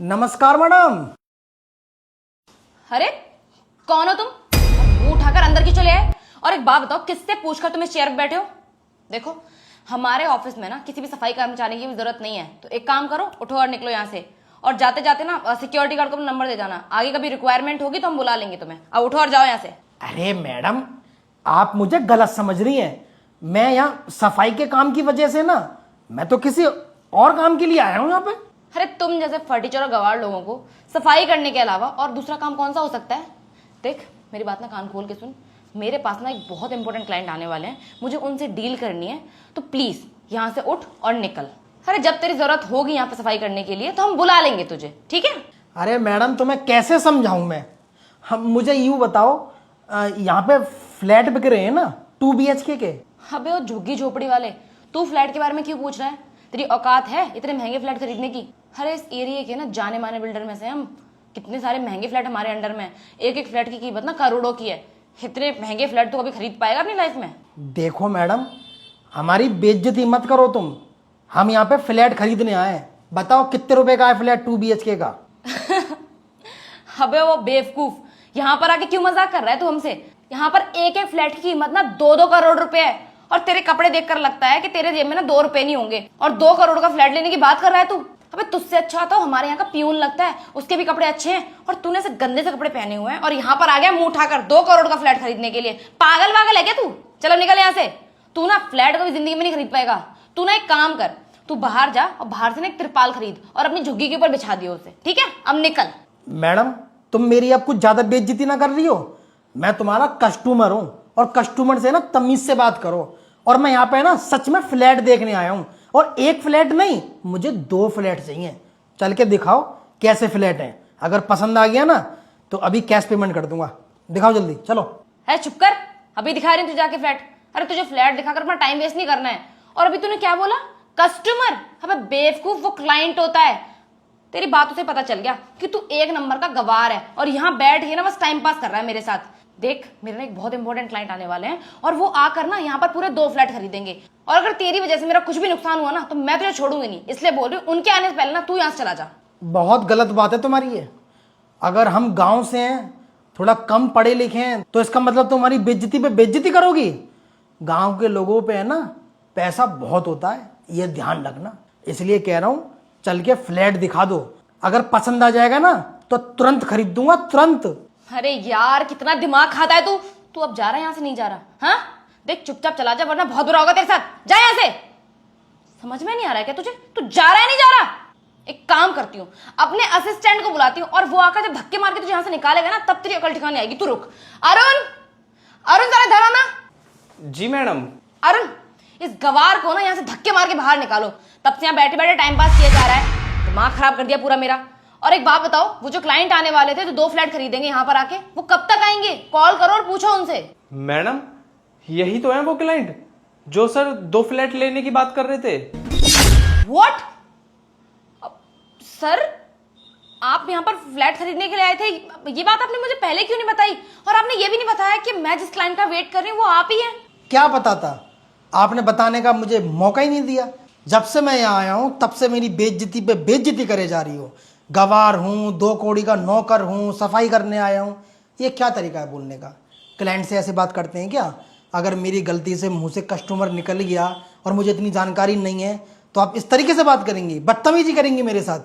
नमस्कार मैडम। अरे कौन हो तुम? मुंह उठाकर अंदर क्यों चले आए? और एक बात बताओ, किससे पूछकर तुम इस चेयर पर बैठे हो? देखो, हमारे ऑफिस में ना किसी भी सफाई कर्मचारी की भी जरूरत नहीं है, तो एक काम करो, उठो और निकलो यहाँ से। और जाते जाते ना सिक्योरिटी गार्ड को नंबर दे जाना, आगे कभी रिक्वायरमेंट होगी तो हम बुला लेंगे तुम्हें। अब उठो और जाओ यहाँ से। अरे मैडम, आप मुझे गलत समझ रही हैं। मैं यहाँ सफाई के काम की वजह से ना, मैं तो किसी और काम के लिए आया हूँ यहाँ पे। अरे तुम जैसे फर्टीचर और गवार लोगों को सफाई करने के अलावा और दूसरा काम कौन सा हो सकता है? देख, मेरी बात ना कान खोल के सुन। मेरे पास ना एक बहुत इंपॉर्टेंट क्लाइंट आने वाले हैं, मुझे उनसे डील करनी है, तो प्लीज यहाँ से उठ और निकल। अरे जब तेरी जरूरत होगी यहाँ पे सफाई करने के लिए तो हम बुला लेंगे तुझे, ठीक है? अरे मैडम, तो मैं कैसे समझाऊं मैं? हम मुझे यूं बताओ, यहाँ पे फ्लैट बिक रहे हैं ना 2 BHK के। अबे वो झुग्गी झोपड़ी वाले, तू फ्लैट के बारे में क्यों पूछ रहा है? तेरी औकात है इतने महंगे फ्लैट खरीदने की? अरे इस एरिया के ना जाने माने बिल्डर में से हम। कितने सारे महंगे फ्लैट हमारे अंडर में। एक एक फ्लैट की कीमत ना करोड़ों की है। इतने महंगे फ्लैट तो कभी खरीद पाएगा अपनी लाइफ में? देखो मैडम, हमारी बेइज्जती मत करो तुम। हम यहाँ पे फ्लैट खरीदने आए हैं। बताओ कितने रुपए का है फ्लैट 2 BHK का? अबे वो बेवकूफ, यहाँ पर आके क्यों मजाक कर रहा है तू हमसे? यहाँ पर एक एक फ्लैट की कीमत ना 2-2 करोड़ रुपए है। और तेरे कपड़े देखकर लगता है कि तेरे जेब में ना 2 रुपए नहीं होंगे और 2 करोड़ का फ्लैट लेने की बात कर रहा है तू। अबे तुझसे अच्छा तो हमारे यहाँ का पियून लगता है, उसके भी कपड़े अच्छे हैं, और तूने से गंदे से कपड़े पहने हुए हैं और यहाँ पर आ गया मुंह उठाकर 2 करोड़ का फ्लैट खरीदने के लिए। पागल वागल है क्या तू? चलो निकल यहाँ से। तू ना फ्लैट कभी जिंदगी में नहीं खरीद पाएगा। तू ना एक काम कर, तू बाहर जा और बाहर से ना एक तिरपाल खरीद और अपनी झुग्गी के ऊपर बिछा दियो उसे, ठीक है? अब निकल। मैडम, तुम मेरी अब कुछ ज्यादा बेइज्जती ना कर रही हो? मैं तुम्हारा कस्टमर हूं, और कस्टमर से ना तमीज से बात करो। और मैं यहाँ पे ना सच में फ्लैट देखने आया हूं, और एक फ्लैट नहीं, मुझे 2 फ्लैट चाहिए। चल के दिखाओ कैसे फ्लैट हैं। अगर पसंद आ गया ना तो अभी कैश पेमेंट कर दूंगा। दिखाओ जल्दी, चलो। है चुप कर, अभी दिखा रही हूँ तुझे जाके फ्लैट। अरे तुझे फ्लैट दिखाकर अपना टाइम वेस्ट नहीं करना है। और अभी तूने क्या बोला? कस्टमर? अबे बेवकूफ, वो क्लाइंट होता है। तेरी बातों से पता चल गया कि तू एक नंबर का गवार है और यहाँ बैठ के ना बस टाइम पास कर रहा है मेरे साथ। देख, मेरे ना एक बहुत इंपॉर्टेंट क्लाइंट आने वाले हैं और वो आकर ना यहाँ पर पूरे 2 फ्लैट खरीदेंगे। और अगर तेरी वजह से मेरा कुछ भी नुकसान हुआ ना तो मैं तुझे छोड़ूंगी नहीं। इसलिए बोल रही हूँ, उनके आने से पहले ना तू यहाँ से चला जा। बहुत गलत बात है तुम्हारी ये। अगर हम गांव से हैं, थोड़ा कम पढ़े लिखे हैं, तो इसका मतलब तुम्हारी बेइज्जती पे बेइज्जती करोगी? गांव के लोगों पे है ना पैसा बहुत होता है, ये ध्यान रखना। इसलिए कह रहा हूं, चल के फ्लैट दिखा दो। अगर पसंद आ जाएगा ना तो तुरंत खरीद दूंगा, तुरंत। अरे यार, कितना दिमाग खाता है तू। तू अब जा रहा है यहाँ से? नहीं जा रहा? हाँ देख, चुपचाप चला जा वरना बहुत बुरा होगा तेरे साथ। जा यहाँ से। समझ में नहीं आ रहा है क्या तुझे? तू जा रहा है नहीं जा रहा? एक काम करती हूँ, अपने असिस्टेंट को बुलाती हूँ और वो आकर जब धक्के मार के तुझे यहाँ से निकालेगा ना तब तेरी अकल ठिकाने आएगी। तू रुक। अरुण, अरुण जरा इधर आना। जी मैडम। अरुण, इस गवार को ना यहाँ से धक्के मार के बाहर निकालो। तब से यहाँ बैठे बैठे टाइम पास किया जा रहा है, दिमाग खराब कर दिया पूरा मेरा। और एक बात बताओ, वो जो क्लाइंट आने वाले थे तो 2 फ्लैट खरीदेंगे यहाँ पर आके, वो कब तक आएंगे? कॉल करो और पूछो उनसे। मैडम, यही तो है वो क्लाइंट जो सर 2 फ्लैट लेने की बात कर रहे थे। व्हाट? सर, आप यहाँ पर फ्लैट खरीदने के लिए आए थे? ये बात आपने मुझे पहले क्यों नहीं बताई? और आपने ये भी नहीं बताया कि मैं जिस क्लाइंट का वेट कर रही हूँ वो आप ही हैं। क्या पता था? आपने बताने का मुझे मौका ही नहीं दिया। जब से मैं यहाँ आया हूँ तब से मेरी बेइज्जती पे बेइज्जती करे जा रही हो। गवार हूँ, 2 कौड़ी का नौकर हूँ, सफाई करने आया हूँ। ये क्या तरीका है बोलने का? क्लाइंट से ऐसे बात करते हैं क्या? अगर मेरी गलती से मुंह से कस्टमर निकल गया और मुझे इतनी जानकारी नहीं है तो आप इस तरीके से बात करेंगी, बदतमीजी करेंगी मेरे साथ?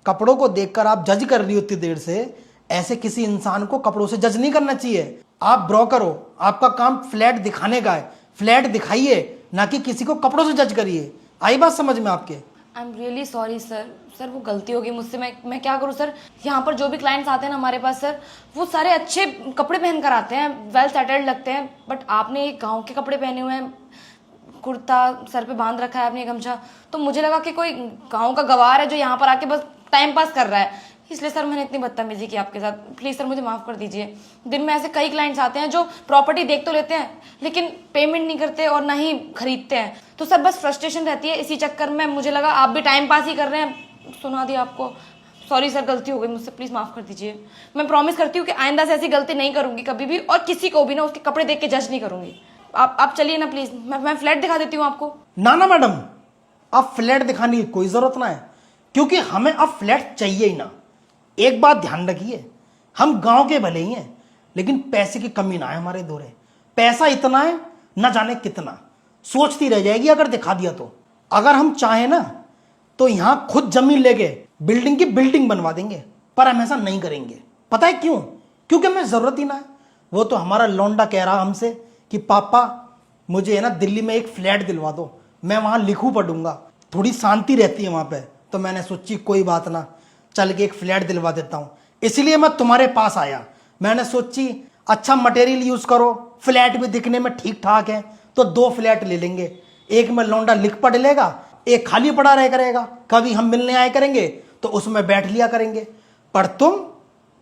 कपड़ों को देखकर आप जज कर रही हो इतनी देर से। ऐसे किसी इंसान को कपड़ों से जज नहीं करना चाहिए। आप ब्रोकर हो, आपका काम फ्लैट दिखाने का है। फ्लैट दिखाइए, ना कि किसी को कपड़ों से जज करिए। आई बात समझ में आपके? I am really sorry sir. Sir वो गलती हो गई मुझसे। मैं क्या करूँ सर? यहाँ पर जो भी क्लाइंट्स आते हैं ना हमारे पास सर, वो सारे अच्छे कपड़े पहन कर आते हैं, वेल सेटल्ड लगते हैं। बट आपने गाँव के कपड़े पहने हुए हैं, कुर्ता सर पे बांध रखा है आपने गमछा, तो मुझे लगा कि कोई गाँव का गवार है जो यहाँ पर आके बस टाइम पास कर रहा है। इसलिए सर मैंने इतनी बदतमीजी की आपके साथ। प्लीज़ सर मुझे माफ़ कर दीजिए। दिन में ऐसे कई क्लाइंट्स आते हैं जो प्रॉपर्टी देख तो लेते हैं लेकिन पेमेंट नहीं करते और ना ही खरीदते हैं। तो सर बस फ्रस्ट्रेशन रहती है, इसी चक्कर में मुझे लगा आप भी टाइम पास ही कर रहे हैं, सुना दिया आपको। सॉरी सर, गलती हो गई मुझसे, प्लीज़ माफ़ कर दीजिए। मैं प्रॉमिस करती हूँ कि आइंदा से ऐसी गलती नहीं करूँगी कभी भी, और किसी को भी ना उसके कपड़े देख के जज नहीं करूँगी। आप चलिए ना प्लीज़, मैं फ्लैट दिखा देती हूँ आपको। ना ना मैडम, आप फ्लैट दिखाने की कोई ज़रूरत ना है, क्योंकि हमें अब फ्लैट चाहिए ही ना। एक बात ध्यान रखिए, हम गांव के भले ही हैं, लेकिन पैसे की कमी ना है हमारे दोरे। पैसा इतना है न जाने कितना, सोचती रह जाएगी अगर दिखा दिया तो। अगर हम चाहें ना तो यहां खुद जमीन लेके बिल्डिंग की बिल्डिंग बनवा देंगे, पर हम ऐसा नहीं करेंगे। पता है क्यों? क्योंकि हमें जरूरत ही ना है। वो तो हमारा लौंडा कह रहा हमसे कि पापा मुझे है ना दिल्ली में एक फ्लैट दिलवा दो, मैं वहां लिखूं पढ़ूंगा, थोड़ी शांति रहती है वहां पे। तो मैंने सोची कोई बात ना, चल के एक फ्लैट दिलवा देता हूं। इसलिए मैं तुम्हारे पास आया। मैंने सोची अच्छा मटेरियल यूज करो, फ्लैट भी दिखने में ठीक ठाक है, तो 2 फ्लैट ले लेंगे। एक में लौंडा लिख पढ़ लेगा, एक खाली पड़ा रह करेगा। कभी हम मिलने आए करेंगे तो उसमें बैठ लिया करेंगे। पर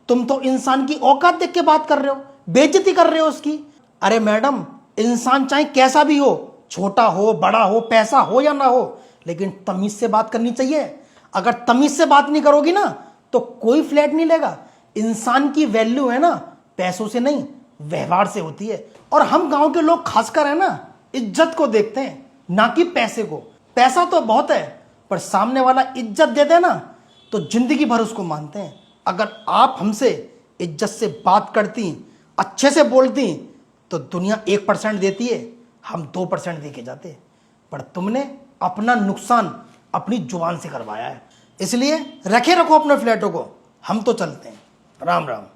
तुम तो इंसान की औकात देख के बात कर रहे हो, बेइज्जती कर रहे हो उसकी। अरे मैडम, इंसान चाहे कैसा भी हो, छोटा हो बड़ा हो, पैसा हो या ना हो, लेकिन तमीज से बात करनी चाहिए। अगर तमीज से बात नहीं करोगी ना तो कोई फ्लैट नहीं लेगा। इंसान की वैल्यू है ना पैसों से नहीं, व्यवहार से होती है। और हम गांव के लोग खासकर है ना इज्जत को देखते हैं, ना कि पैसे को। पैसा तो बहुत है, पर सामने वाला इज्जत देते हैं ना तो जिंदगी भर उसको मानते हैं। अगर आप हमसे इज्जत से बात करती, अच्छे से बोलती, तो दुनिया 1% देती है, हम 2% दे के जाते। पर तुमने अपना नुकसान अपनी जुबान से करवाया है। इसलिए रखो अपने फ्लैटों को, हम तो चलते हैं। राम राम।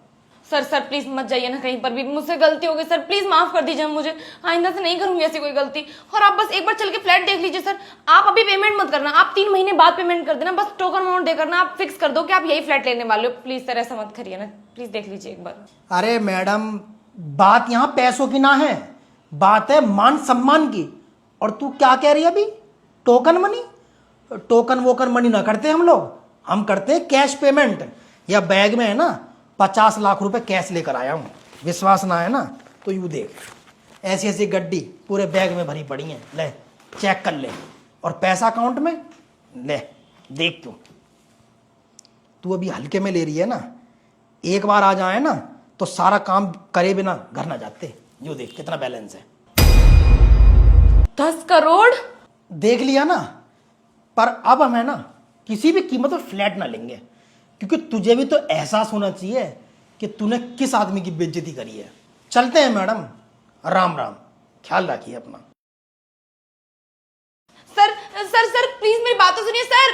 सर प्लीज मत जाइए ना कहीं पर भी, मुझसे गलती हो गई सर, प्लीज माफ कर दीजिए मुझे, आइंदा से नहीं करूंगी ऐसी कोई गलती। और आप बस एक बार चल के फ्लैट देख लीजिए सर। आप अभी पेमेंट मत करना, आप 3 महीने बाद पेमेंट कर देना, बस टोकन अमाउंट देकर ना आप फिक्स कर दो कि आप यही फ्लैट लेने वाले हो। प्लीज सर ऐसा मत करिए ना, प्लीज देख लीजिए एक बार। अरे मैडम, बात यहां पैसों की ना है, बात है मान सम्मान की। और तू क्या कह रही है अभी? Token money? Token woken money ना करते हम लोग, हम करते हैं कैश पेमेंट। या बैग में है ना 50 लाख रुपए कैश लेकर आया हूं। विश्वास ना है ना तो यूं देख, ऐसी ऐसी गड्डी पूरे बैग में भरी पड़ी है, ले चेक कर ले। और पैसा अकाउंट में ले, देख तू अभी हल्के में ले रही है ना, एक बार आ जाए ना तो सारा काम करे बिना घर ना जाते। यूं देख कितना बैलेंस है। 10 करोड़? देख लिया ना। पर अब हम है ना किसी भी कीमत पर फ्लैट ना लेंगे, क्योंकि तुझे भी तो एहसास होना चाहिए कि तूने किस आदमी की बेइज्जती करी है। चलते हैं मैडम, राम राम, ख्याल रखिए अपना। सर प्लीज मेरी बात तो सुनिए सर।